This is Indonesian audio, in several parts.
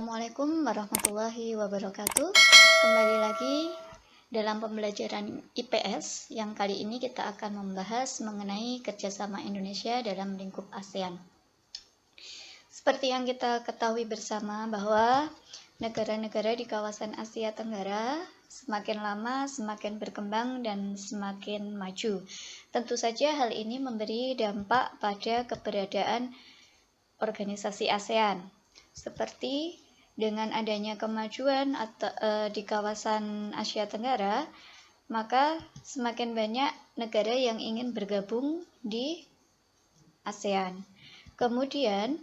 Assalamualaikum warahmatullahi wabarakatuh. Kembali lagi dalam pembelajaran IPS yang kali ini kita akan membahas mengenai kerjasama Indonesia dalam lingkup ASEAN. Seperti yang kita ketahui bersama bahwa negara-negara di kawasan Asia Tenggara semakin lama semakin berkembang dan semakin maju. Tentu saja hal ini memberi dampak pada keberadaan organisasi ASEAN. Seperti dengan adanya kemajuan di kawasan Asia Tenggara, maka semakin banyak negara yang ingin bergabung di ASEAN. Kemudian,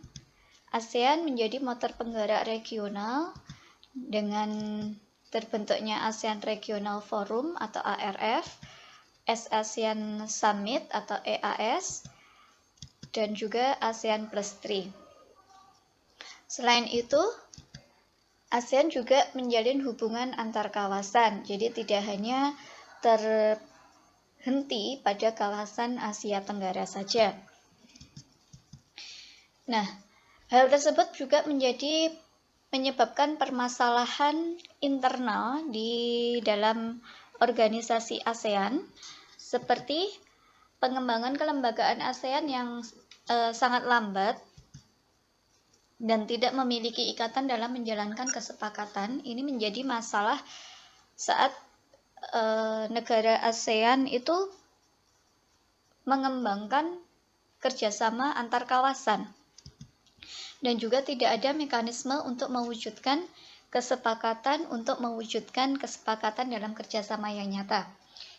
ASEAN menjadi motor penggerak regional dengan terbentuknya ASEAN Regional Forum atau ARF, ASEAN Summit atau EAS, dan juga ASEAN Plus 3. Selain itu, ASEAN juga menjalin hubungan antar kawasan, jadi tidak hanya terhenti pada kawasan Asia Tenggara saja. Nah, hal tersebut juga menyebabkan permasalahan internal di dalam organisasi ASEAN, seperti pengembangan kelembagaan ASEAN yang sangat lambat dan tidak memiliki ikatan dalam menjalankan kesepakatan. Ini menjadi masalah saat negara ASEAN itu mengembangkan kerjasama antar kawasan dan juga tidak ada mekanisme untuk mewujudkan kesepakatan dalam kerjasama yang nyata.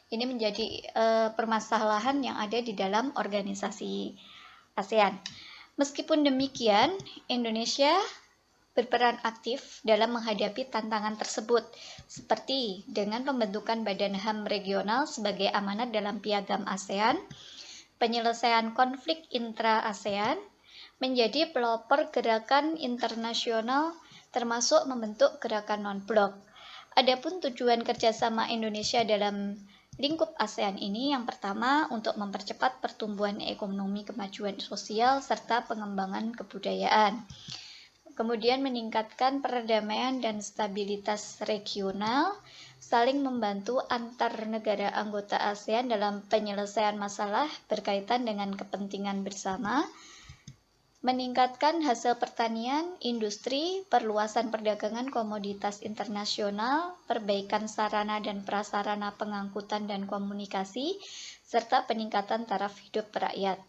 Ini menjadi permasalahan yang ada di dalam organisasi ASEAN. Meskipun demikian, Indonesia berperan aktif dalam menghadapi tantangan tersebut, seperti dengan pembentukan Badan HAM regional sebagai amanat dalam Piagam ASEAN, penyelesaian konflik intra-ASEAN, menjadi pelopor gerakan internasional termasuk membentuk gerakan non-blok. Adapun tujuan kerjasama Indonesia dalam lingkup ASEAN ini yang pertama untuk mempercepat pertumbuhan ekonomi, kemajuan sosial, serta pengembangan kebudayaan. Kemudian meningkatkan perdamaian dan stabilitas regional, saling membantu antar negara anggota ASEAN dalam penyelesaian masalah berkaitan dengan kepentingan bersama, meningkatkan hasil pertanian, industri, perluasan perdagangan komoditas internasional, perbaikan sarana dan prasarana pengangkutan dan komunikasi, serta peningkatan taraf hidup rakyat.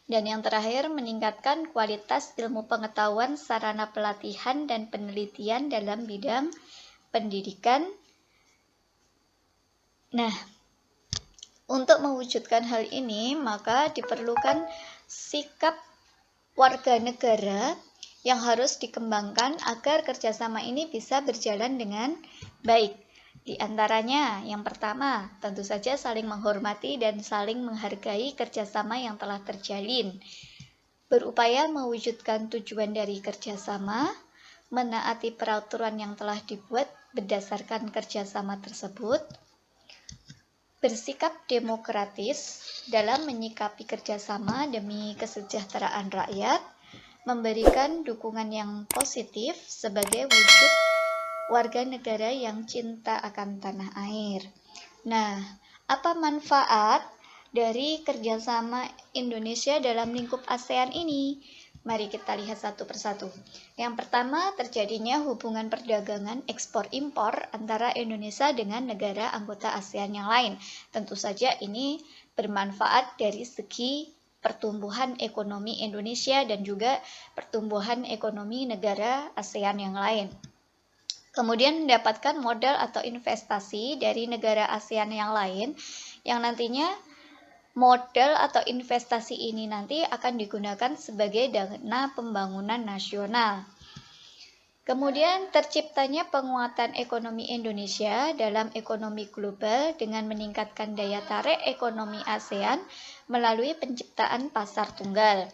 Dan yang terakhir, meningkatkan kualitas ilmu pengetahuan, sarana pelatihan, dan penelitian dalam bidang pendidikan. Nah, untuk mewujudkan hal ini, maka diperlukan sikap warga negara yang harus dikembangkan agar kerjasama ini bisa berjalan dengan baik. Di antaranya, yang pertama, tentu saja saling menghormati dan saling menghargai kerjasama yang telah terjalin. Berupaya mewujudkan tujuan dari kerjasama, menaati peraturan yang telah dibuat berdasarkan kerjasama tersebut, bersikap demokratis dalam menyikapi kerjasama demi kesejahteraan rakyat, memberikan dukungan yang positif sebagai wujud warga negara yang cinta akan tanah air. Nah, apa manfaat dari kerjasama Indonesia dalam lingkup ASEAN ini? Mari kita lihat satu persatu. Yang pertama, terjadinya hubungan perdagangan ekspor-impor antara Indonesia dengan negara anggota ASEAN yang lain. Tentu saja ini bermanfaat dari segi pertumbuhan ekonomi Indonesia dan juga pertumbuhan ekonomi negara ASEAN yang lain. Kemudian mendapatkan modal atau investasi dari negara ASEAN yang lain yang nantinya modal atau investasi ini nanti akan digunakan sebagai dana pembangunan nasional. Kemudian terciptanya penguatan ekonomi Indonesia dalam ekonomi global dengan meningkatkan daya tarik ekonomi ASEAN melalui penciptaan pasar tunggal.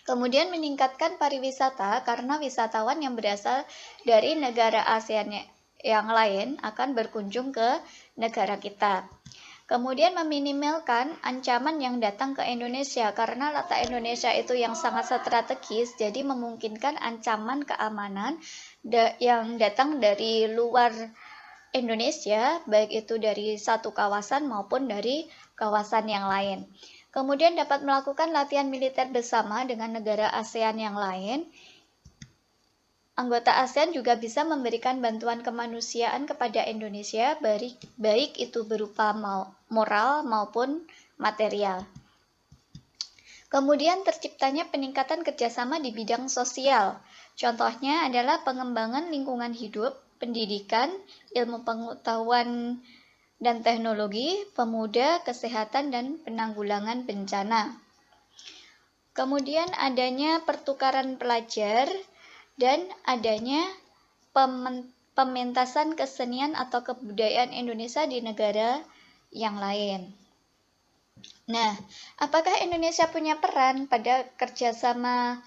Kemudian meningkatkan pariwisata karena wisatawan yang berasal dari negara ASEAN yang lain akan berkunjung ke negara kita. Kemudian meminimalkan ancaman yang datang ke Indonesia, karena letak Indonesia itu yang sangat strategis, jadi memungkinkan ancaman keamanan yang datang dari luar Indonesia, baik itu dari satu kawasan maupun dari kawasan yang lain. Kemudian dapat melakukan latihan militer bersama dengan negara ASEAN yang lain. Anggota ASEAN juga bisa memberikan bantuan kemanusiaan kepada Indonesia, baik itu berupa moral maupun material. Kemudian terciptanya peningkatan kerjasama di bidang sosial. Contohnya adalah pengembangan lingkungan hidup, pendidikan, ilmu pengetahuan dan teknologi, pemuda, kesehatan, dan penanggulangan bencana. Kemudian adanya pertukaran pelajar, dan adanya pementasan kesenian atau kebudayaan Indonesia di negara yang lain. Nah, apakah Indonesia punya peran pada kerjasama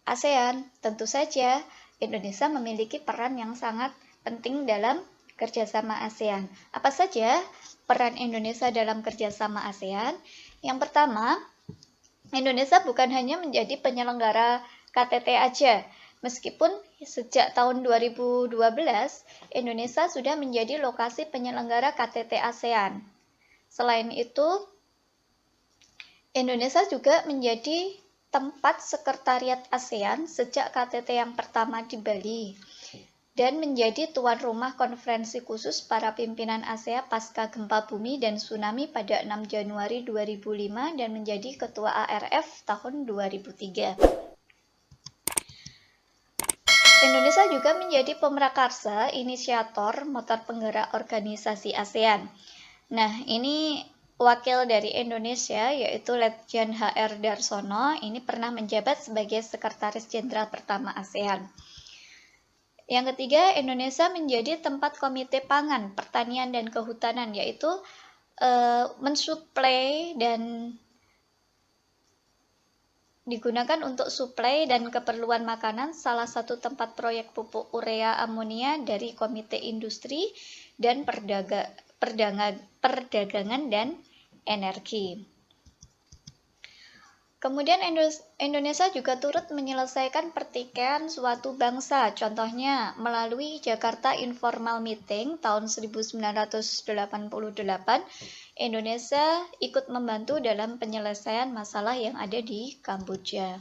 ASEAN? Tentu saja, Indonesia memiliki peran yang sangat penting dalam kerjasama ASEAN. Apa saja peran Indonesia dalam kerjasama ASEAN? Yang pertama, Indonesia bukan hanya menjadi penyelenggara KTT aja. Meskipun sejak tahun 2012, Indonesia sudah menjadi lokasi penyelenggara KTT ASEAN. Selain itu, Indonesia juga menjadi tempat sekretariat ASEAN sejak KTT yang pertama di Bali, dan menjadi tuan rumah konferensi khusus para pimpinan ASEAN pasca gempa bumi dan tsunami pada 6 Januari 2005 dan menjadi ketua ARF tahun 2003. Indonesia juga menjadi pemrakarsa inisiator motor penggerak organisasi ASEAN. Nah, ini wakil dari Indonesia yaitu Letjen HR Darsono, ini pernah menjabat sebagai Sekretaris Jenderal pertama ASEAN. Yang ketiga, Indonesia menjadi tempat Komite Pangan, Pertanian, dan Kehutanan, yaitu mensuplai dan digunakan untuk suplai dan keperluan makanan, salah satu tempat proyek pupuk urea amonia dari Komite Industri dan Perdagangan dan Energi. Kemudian Indonesia juga turut menyelesaikan pertikaian suatu bangsa, contohnya melalui Jakarta Informal Meeting tahun 1988, Indonesia ikut membantu dalam penyelesaian masalah yang ada di Kamboja.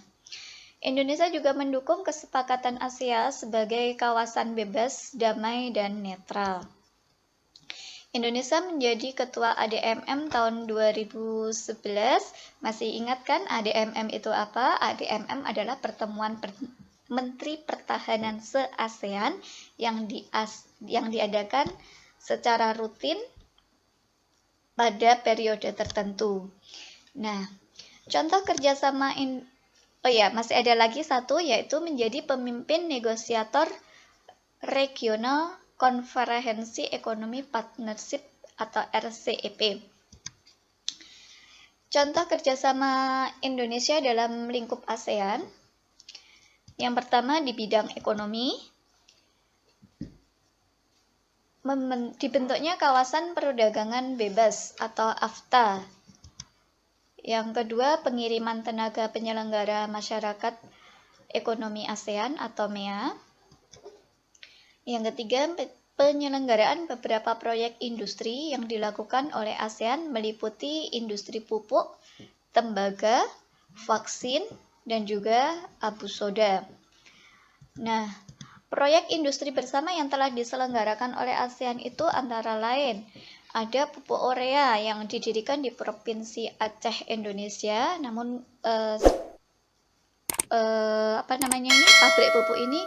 Indonesia juga mendukung kesepakatan Asia sebagai kawasan bebas, damai, dan netral. Indonesia menjadi ketua ADMM tahun 2011. Masih ingat kan ADMM itu apa? ADMM adalah pertemuan Menteri Pertahanan se-ASEAN yang diadakan secara rutin pada periode tertentu. Nah, contoh kerjasama masih ada lagi satu, yaitu menjadi pemimpin negosiator regional Konferensi Ekonomi Partnership atau RCEP. Contoh kerjasama Indonesia dalam lingkup ASEAN. Yang pertama di bidang ekonomi, dibentuknya kawasan perdagangan bebas atau AFTA. Yang kedua, pengiriman tenaga penyelenggara masyarakat ekonomi ASEAN atau MEA. Yang ketiga, penyelenggaraan beberapa proyek industri yang dilakukan oleh ASEAN meliputi industri pupuk, tembaga, vaksin, dan juga abu soda. Nah, proyek industri bersama yang telah diselenggarakan oleh ASEAN itu antara lain ada pupuk urea yang didirikan di Provinsi Aceh, Indonesia. Namun pabrik pupuk ini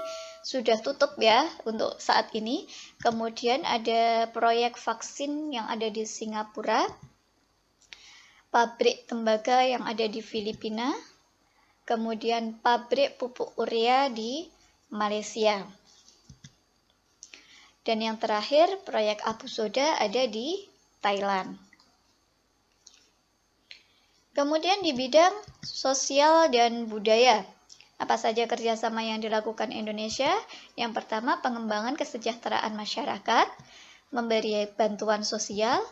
sudah tutup ya untuk saat ini. Kemudian ada proyek vaksin yang ada di Singapura, pabrik tembaga yang ada di Filipina, kemudian pabrik pupuk urea di Malaysia. Dan yang terakhir, proyek abu soda ada di Thailand. Kemudian di bidang sosial dan budaya, apa saja kerjasama yang dilakukan Indonesia? Yang pertama, pengembangan kesejahteraan masyarakat, memberi bantuan sosial,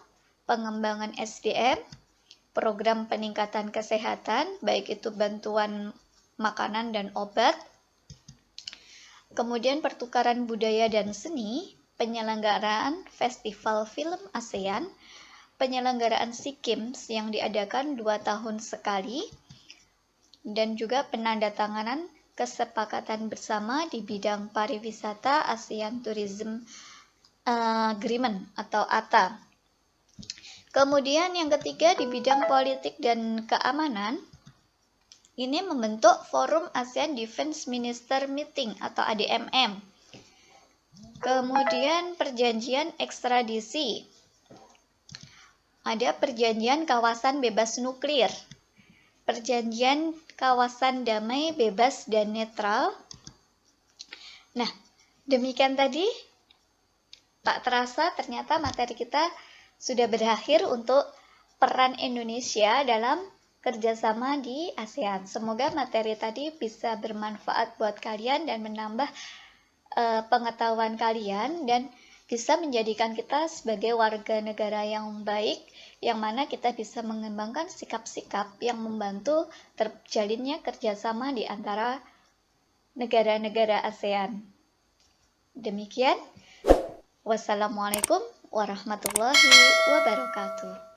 pengembangan SDM, program peningkatan kesehatan, baik itu bantuan makanan dan obat, kemudian pertukaran budaya dan seni, penyelenggaraan Festival Film ASEAN, penyelenggaraan SEA Games yang diadakan 2 tahun sekali, dan juga penandatanganan kesepakatan bersama di bidang pariwisata ASEAN Tourism Agreement atau ATA. Kemudian yang ketiga di bidang politik dan keamanan, ini membentuk Forum ASEAN Defense Minister Meeting atau ADMM. Kemudian perjanjian ekstradisi. Ada perjanjian kawasan bebas nuklir, perjanjian kawasan damai, bebas, dan netral. Nah, demikian tadi. Tak terasa ternyata materi kita sudah berakhir untuk peran Indonesia dalam kerjasama di ASEAN. Semoga materi tadi bisa bermanfaat buat kalian dan menambah pengetahuan kalian dan bisa menjadikan kita sebagai warga negara yang baik, yang mana kita bisa mengembangkan sikap-sikap yang membantu terjalinnya kerjasama di antara negara-negara ASEAN. Demikian. Wassalamualaikum warahmatullahi wabarakatuh.